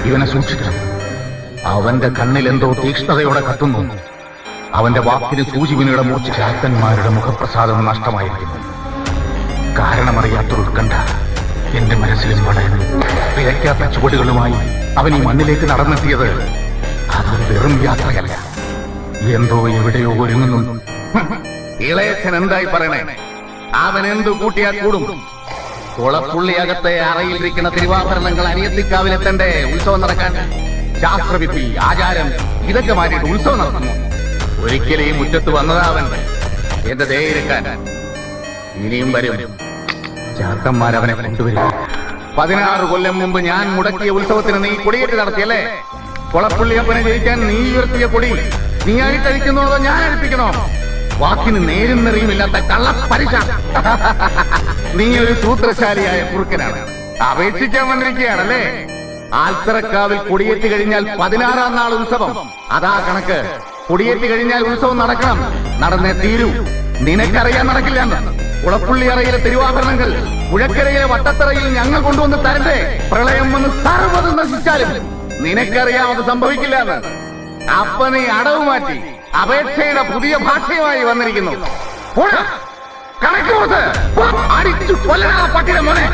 ഇവനെ സൂക്ഷിക്കണം. അവന്റെ കണ്ണിൽ എന്തോ തീക്ഷ്ണതയോടെ കത്തുന്നു. അവന്റെ വാക്കിന് സൂചിവിനിയുടെ മൂർച്ച. ചാത്തന്മാരുടെ മുഖപ്രസാദം നഷ്ടമായിരിക്കുന്നു. കാരണമറിയാത്തൊരു ഉത്കണ്ഠ എന്റെ മനസ്സിലും വളരുന്നു. പിഴയ്ക്കാത്ത ചുവടുകളുമായി അവൻ ഈ മണ്ണിലേക്ക് നടന്നെത്തിയത് അത് വെറും യാത്രയല്ല, എന്തോ എവിടെയോ ഒരുങ്ങുന്നു. ഇളയച്ചൻ എന്തായി പറയണേ? അവൻ എന്തു കൂട്ടിയാൽ കൂടും? കുളപ്പുള്ളിയകത്തെ അറയിലിരിക്കുന്ന തിരുവാഭരണങ്ങൾ അനിയത്തിക്കാവിലെത്തണ്ടേ ഉത്സവം നടക്കാൻ? ശാസ്ത്രവിധി, ആചാരം ഇതൊക്കെ മാറ്റിയിട്ട് ഉത്സവം നടത്തുന്നു. ഒരിക്കലും ഈ മുറ്റത്ത് വന്നതാവൻ എന്റെ ദേഹിരക്കാൻ. ഇനിയും വരും. ചാത്തന്മാരവനെ കൊണ്ടുവരും. 16 കൊല്ലം മുമ്പ് ഞാൻ മുടക്കിയ ഉത്സവത്തിന് നീ കൊടിയേറ്റ് നടത്തിയല്ലേ? കുളപ്പുള്ളിയപ്പനെ ജയിക്കാൻ നീ ഉയർത്തിയ കൊടി നീയായിട്ട് അഴിക്കുന്നോ അതോ ഞാൻ അഴിപ്പിക്കണോ? വാക്കിന് നേരും നെറിയുമില്ലാത്ത കള്ളപ്പരിശ. നീ ഒരു സൂത്രശാലിയായ കുറുക്കനാണ്. അപേക്ഷിക്കാൻ വന്നിരിക്കുകയാണല്ലേ? ആൽത്തറക്കാവിൽ കൊടിയേറ്റ് കഴിഞ്ഞാൽ 16-ാം നാൾ ഉത്സവം. അതാ കണക്ക്. കൊടിയേറ്റ് കഴിഞ്ഞാൽ ഉത്സവം നടക്കണം. നടന്നേ തീരൂ. നിനക്കറിയാൻ നടക്കില്ല. കുളപ്പുള്ളി അറയിലെ തിരുവാഭരണങ്ങൾ പുഴക്കരയിലെ വട്ടത്തറയിൽ ഞങ്ങൾ കൊണ്ടുവന്ന് തരണ്ടേ? പ്രളയം വന്ന് സർവ്വതും നശിച്ചാലും നിനക്കറിയാം അത് സംഭവിക്കില്ല എന്ന്. അപ്പൊ നീ അടവ് മാറ്റി അപേക്ഷയുടെ പുതിയ ഭാഷയുമായി വന്നിരിക്കുന്നു. കണക്ക് കൊടുത്ത് അടിച്ചു കൊല്ലണ പട്ടിയുടെ മോനെ.